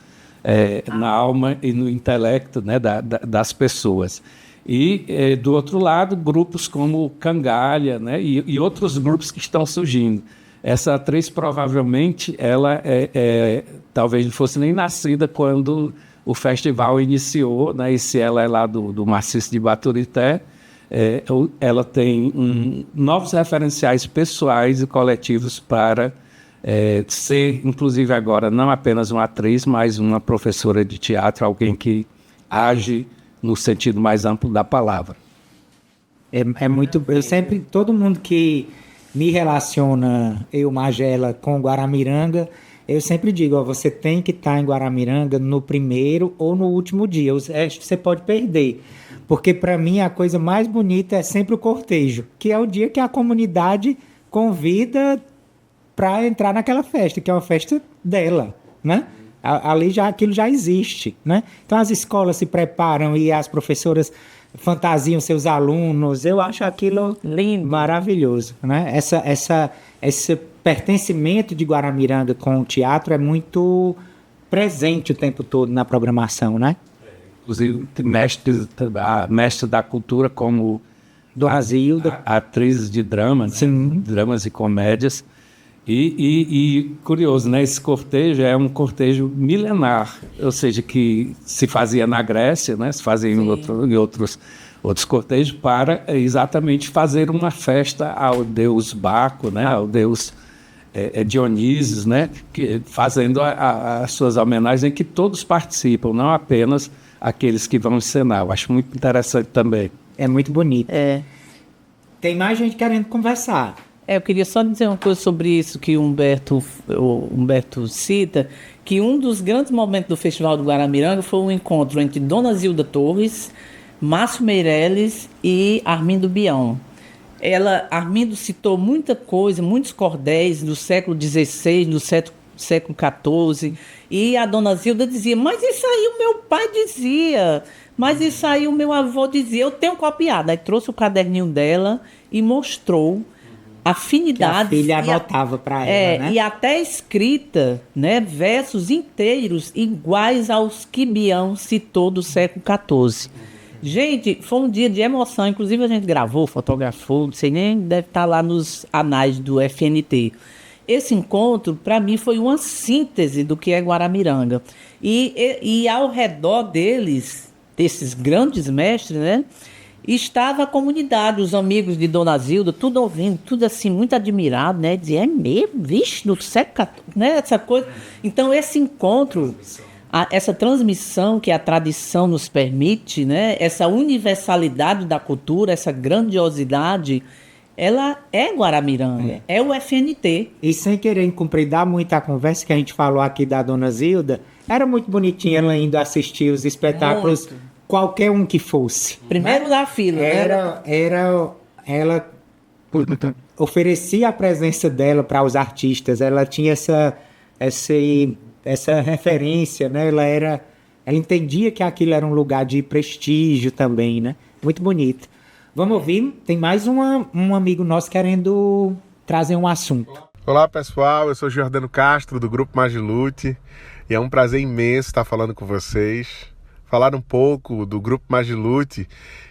na alma e no intelecto, né? das pessoas. E, do outro lado, grupos como Cangalha, né, e outros grupos que estão surgindo. Essa atriz, provavelmente, ela talvez não fosse nem nascida quando o festival iniciou, né, e se ela é lá do Maciço de Baturité, ela tem novos referenciais pessoais e coletivos para ser, inclusive agora, não apenas uma atriz, mas uma professora de teatro, alguém que age no sentido mais amplo da palavra. Eu sempre, todo mundo que me relaciona, eu, Magela, com Guaramiranga, eu sempre digo, ó, você tem que estar em Guaramiranga no primeiro ou no último dia, o resto você pode perder, porque para mim a coisa mais bonita é sempre o cortejo, que é o dia que a comunidade convida para entrar naquela festa, que é uma festa dela, né? Ali aquilo já existe, né? Então as escolas se preparam e as professoras fantasiam seus alunos. Eu acho aquilo lindo, maravilhoso, né? Esse pertencimento de Guaramiranga com o teatro é muito presente o tempo todo na programação, né? Inclusive mestre da cultura como Dona Zilda, atriz de drama, né? Dramas e comédias. E curioso, né? Esse cortejo é um cortejo milenar, ou seja, que se fazia na Grécia, né? Se fazia em outros cortejos para exatamente fazer uma festa ao deus Baco, né? Ao deus Dionísio, né? Fazendo as suas homenagens em que todos participam, não apenas aqueles que vão encenar. Eu acho muito interessante também. É muito bonito. Tem mais gente querendo conversar. Eu queria só dizer uma coisa sobre isso que o Humberto cita, que um dos grandes momentos do Festival do Guaramiranga foi um encontro entre Dona Zilda Torres, Márcio Meirelles e Armindo Bião. Armindo citou muita coisa, muitos cordéis do século XVI, do século XIV, e a Dona Zilda dizia, mas isso aí o meu pai dizia, mas isso aí o meu avô dizia, eu tenho copiado. Aí trouxe o caderninho dela e mostrou afinidades. Que a filha anotava para ela, né? E até escrita, né, versos inteiros iguais aos que Bião citou do século XIV. Gente, foi um dia de emoção. Inclusive a gente gravou, fotografou, não sei nem, deve estar lá nos anais do FNT. Esse encontro, para mim, foi uma síntese do que é Guaramiranga. E ao redor desses grandes mestres, né, estava a comunidade, os amigos de Dona Zilda, tudo ouvindo, tudo assim, muito admirado, né? Dizia, é mesmo? Vixe, no século XIV, né? Essa coisa. Então, esse encontro, essa transmissão que a tradição nos permite, né? Essa universalidade da cultura, essa grandiosidade, ela é Guaramiranga, é o FNT. E sem querer incumpridar muito a conversa que a gente falou aqui da Dona Zilda, era muito bonitinha ela indo assistir os espetáculos, muito. Qualquer um que fosse. Primeiro da fila, ela oferecia a presença dela para os artistas, ela tinha essa referência, né? Ela entendia que aquilo era um lugar de prestígio também, né? Muito bonito. Vamos ouvir, tem mais um amigo nosso querendo trazer um assunto. Olá pessoal, eu sou Giordano Castro do Grupo Magilute e é um prazer imenso estar falando com vocês. Falar um pouco do Grupo Magilute,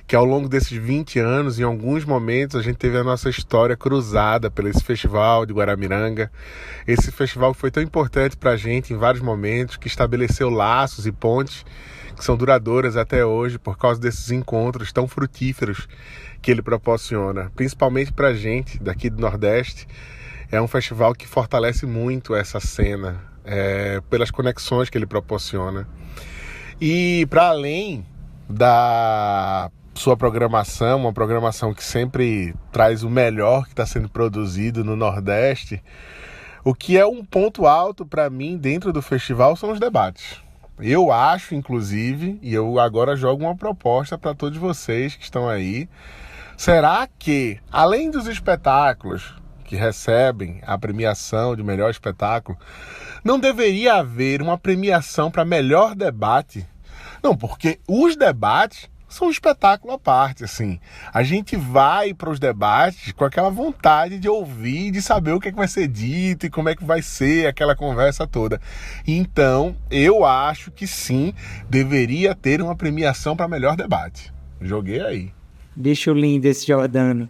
que ao longo desses 20 anos, em alguns momentos, a gente teve a nossa história cruzada pelo esse festival de Guaramiranga. Esse festival foi tão importante para a gente em vários momentos, que estabeleceu laços e pontes que são duradouras até hoje por causa desses encontros tão frutíferos que ele proporciona. Principalmente para a gente daqui do Nordeste, é um festival que fortalece muito essa cena, pelas conexões que ele proporciona. E para além da sua programação, uma programação que sempre traz o melhor que está sendo produzido no Nordeste, o que é um ponto alto para mim dentro do festival são os debates. Eu acho, inclusive, e eu agora jogo uma proposta para todos vocês que estão aí, será que, além dos espetáculos que recebem a premiação de melhor espetáculo, não deveria haver uma premiação para melhor debate? Não, porque os debates são um espetáculo à parte, assim. A gente vai para os debates com aquela vontade de ouvir, de saber o que é que vai ser dito e como é que vai ser aquela conversa toda. Então, eu acho que sim, deveria ter uma premiação para melhor debate. Joguei aí. Bicho lindo esse Jordano.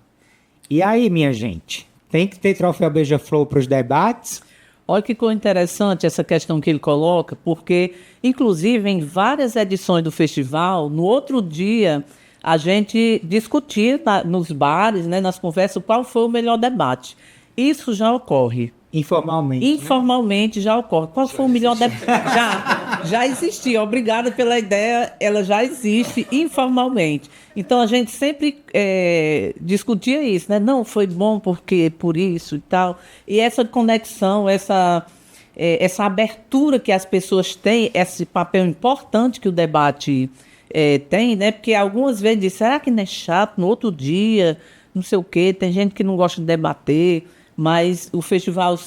E aí, minha gente? Tem que ter troféu Beija-Flor para os debates? Olha que coisa interessante essa questão que ele coloca, porque, inclusive, em várias edições do festival, no outro dia, a gente discutia nos bares, né, nas conversas, qual foi o melhor debate. Isso já ocorre. Informalmente. Informalmente já ocorre. Qual foi o melhor debate? Já existia. Obrigada pela ideia. Ela já existe informalmente. Então, a gente sempre discutia isso, né? Não, foi bom porque por isso e tal. E essa conexão, essa abertura que as pessoas têm, esse papel importante que o debate tem, né? Porque algumas vezes dizem, será que não é chato? No outro dia, não sei o quê. Tem gente que não gosta de debater. Mas o festival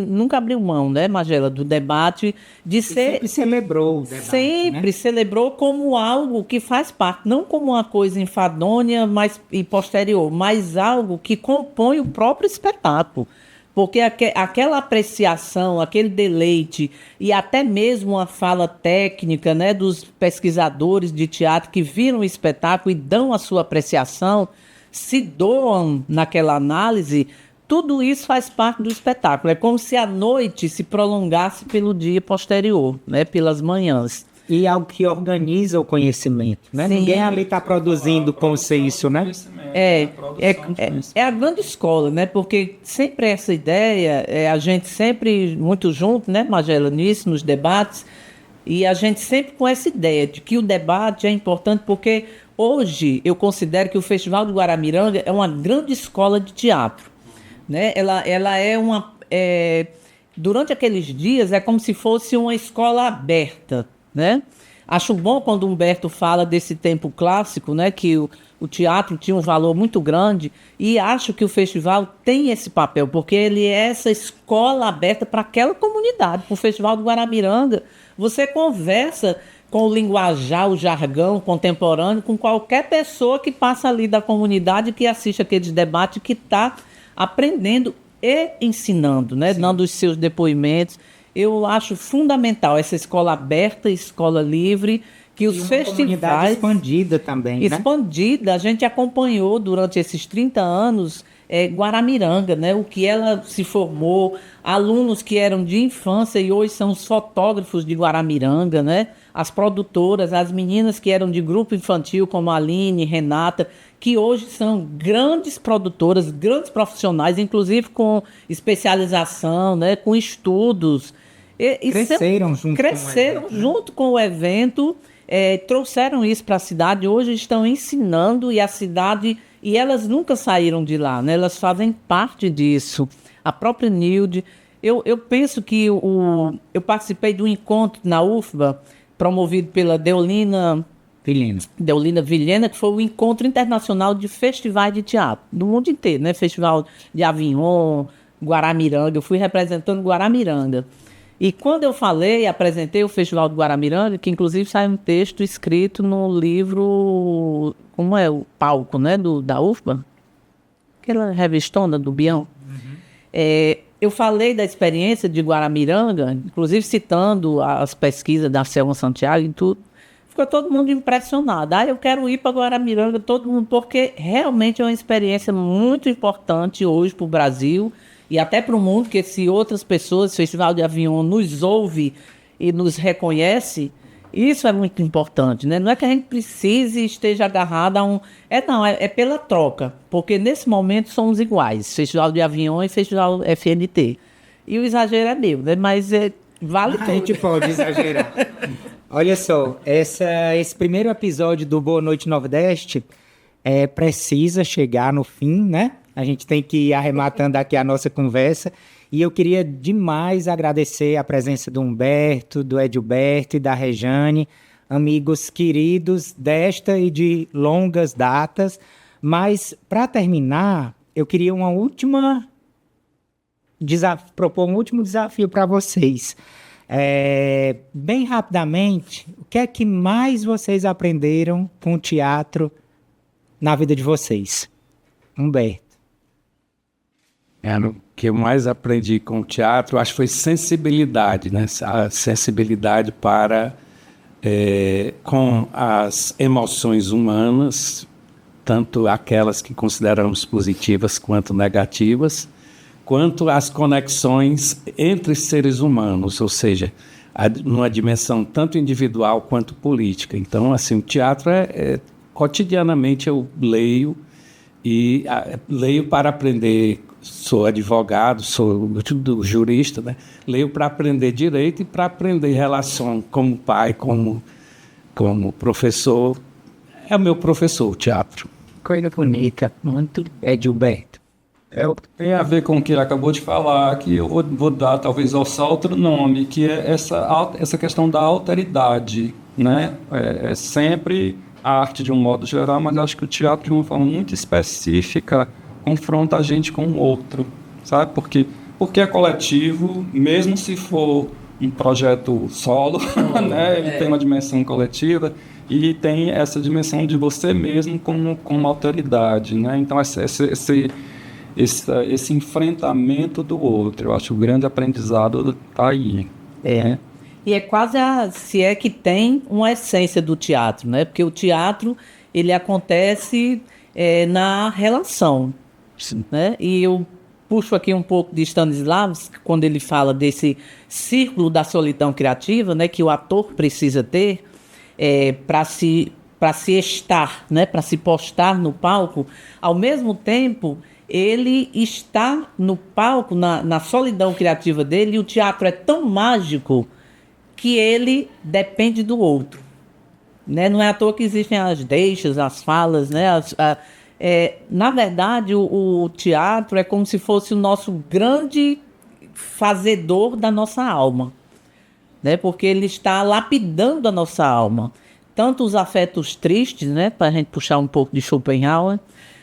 nunca abriu mão, né, Magela, do debate, de ser... Sempre celebrou o debate, Sempre, né? celebrou como algo que faz parte, não como uma coisa enfadonha e posterior, mas algo que compõe o próprio espetáculo. Porque aquela apreciação, aquele deleite e até mesmo uma fala técnica, né, dos pesquisadores de teatro que viram o espetáculo e dão a sua apreciação, se doam naquela análise. Tudo isso faz parte do espetáculo. É como se a noite se prolongasse pelo dia posterior, né? Pelas manhãs. E algo que organiza o conhecimento, né? Sim. Ninguém ali está produzindo como se isso, né? É a grande escola, né? Porque sempre essa ideia, a gente sempre muito junto, né, Magela, nisso, nos debates, e a gente sempre com essa ideia de que o debate é importante porque hoje eu considero que o Festival do Guaramiranga é uma grande escola de teatro. Né? Ela é durante aqueles dias é como se fosse uma escola aberta, né? Acho bom quando Humberto fala desse tempo clássico, né? Que o teatro tinha um valor muito grande e acho que o festival tem esse papel, porque ele é essa escola aberta para aquela comunidade. Com o Festival do Guaramiranga, você conversa com o linguajar, o jargão contemporâneo, com qualquer pessoa que passa ali da comunidade, que assiste aqueles debates, que está aprendendo e ensinando, né? Dando os seus depoimentos. Eu acho fundamental essa escola aberta, escola livre, que os festivais... expandida também, expandida, né? A gente acompanhou durante esses 30 anos Guaramiranga, né? O que ela se formou, alunos que eram de infância e hoje são os fotógrafos de Guaramiranga, né? As produtoras, as meninas que eram de grupo infantil, como a Aline, Renata, que hoje são grandes produtoras, grandes profissionais, inclusive com especialização, né? Com estudos. Cresceram junto com o evento, trouxeram isso para a cidade, hoje estão ensinando e a cidade... E elas nunca saíram de lá, né? Elas fazem parte disso. A própria Nilde. Eu penso que eu participei de um encontro na UFBA, promovido pela Deolina Vilhena, que foi o Encontro Internacional de Festivais de Teatro, do mundo inteiro, né? Festival de Avignon, Guaramiranga. Eu fui representando Guaramiranga. E quando eu apresentei o Festival do Guaramiranga, que inclusive sai um texto escrito no livro, como é o palco, né, da UFBA, aquela revistona do Bião. Eu falei da experiência de Guaramiranga, inclusive citando as pesquisas da Selma Santiago e tudo. Ficou todo mundo impressionado. Eu quero ir para Guaramiranga, todo mundo, porque realmente é uma experiência muito importante hoje para o Brasil, e até para o mundo, porque se outras pessoas, o Festival de Avignon, nos ouve e nos reconhece, isso é muito importante, né? Não é que a gente precise e esteja agarrado a um... É pela troca, porque nesse momento somos iguais, Festival de Avignon e Festival FNT. E o exagero é meu, né? Mas vale tudo. A gente pode exagerar. Olha só, esse primeiro episódio do Boa Noite Nordeste precisa chegar no fim, né? A gente tem que ir arrematando aqui a nossa conversa. E eu queria demais agradecer a presença do Humberto, do Edilberto e da Rejane, amigos queridos desta e de longas datas. Mas, para terminar, eu queria propor um último desafio para vocês. Bem rapidamente, o que é que mais vocês aprenderam com o teatro na vida de vocês? Humberto. O que eu mais aprendi com o teatro, acho que foi sensibilidade, né? A sensibilidade para com as emoções humanas, tanto aquelas que consideramos positivas quanto negativas, quanto as conexões entre seres humanos, ou seja, numa dimensão tanto individual quanto política. Então, assim, o teatro cotidianamente eu leio, e leio para aprender. Sou advogado, sou jurista, né? Leio para aprender direito e para aprender relação como pai, como professor. É o meu professor, o teatro. Coisa bonita, muito Gilberto. Tem a ver com o que ele acabou de falar, que eu vou dar talvez ao outro nome, que é essa questão da alteridade, né? É sempre a arte de um modo geral, mas acho que o teatro, de uma forma muito específica, confronta a gente com o outro, sabe? Porque é coletivo, mesmo se for um projeto solo, né? Ele tem uma dimensão coletiva e tem essa dimensão de você mesmo como autoridade, né? Então, esse enfrentamento do outro, eu acho que o grande aprendizado está aí. Né? E é quase se é que tem uma essência do teatro, né? Porque o teatro, ele acontece na relação, né? E eu puxo aqui um pouco de Stanislavski, quando ele fala desse círculo da solidão criativa, né? Que o ator precisa ter para se estar, né? Para se postar no palco. Ao mesmo tempo, ele está no palco, na solidão criativa dele, e o teatro é tão mágico que ele depende do outro, né? Não é à toa que existem as deixas, as falas, né? Na verdade, o teatro é como se fosse o nosso grande fazedor da nossa alma, né? Porque ele está lapidando a nossa alma. Tanto os afetos tristes, né? Para a gente puxar um pouco de Schopenhauer,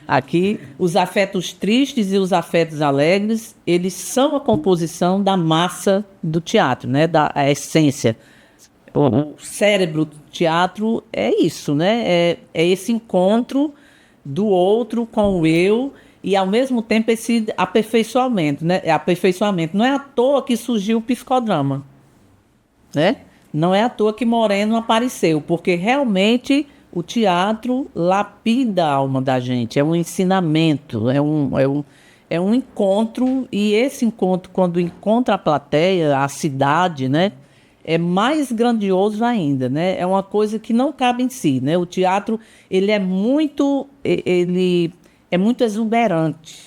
aqui, os afetos tristes e os afetos alegres, eles são a composição da massa do teatro, né? A essência. O cérebro do teatro é isso, né? É esse encontro do outro com o eu e, ao mesmo tempo, esse aperfeiçoamento, né? Aperfeiçoamento. Não é à toa que surgiu o psicodrama, né? Não é à toa que Moreno apareceu, porque realmente o teatro lapida a alma da gente, é um ensinamento, é um encontro, e esse encontro, quando encontra a plateia, a cidade, né, é mais grandioso ainda, né? É uma coisa que não cabe em si, né? O teatro, ele é muito exuberante,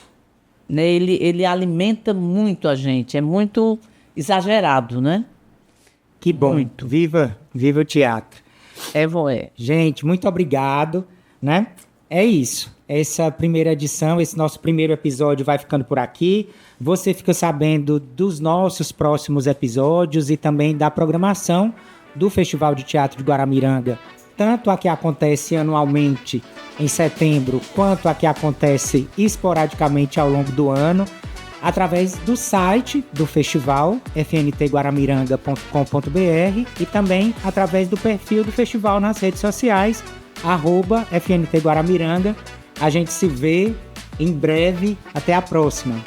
né? Ele alimenta muito a gente, é muito exagerado, né? Que bom, muito. Viva o teatro. Voé. Gente, muito obrigado, né? É isso. Essa primeira edição, esse nosso primeiro episódio vai ficando por aqui. Você fica sabendo dos nossos próximos episódios e também da programação do Festival de Teatro de Guaramiranga, tanto a que acontece anualmente em setembro, quanto a que acontece esporadicamente ao longo do ano, através do site do festival, fntguaramiranga.com.br, e também através do perfil do festival nas redes sociais, @FNT Guaramiranga. A gente se vê em breve. Até a próxima.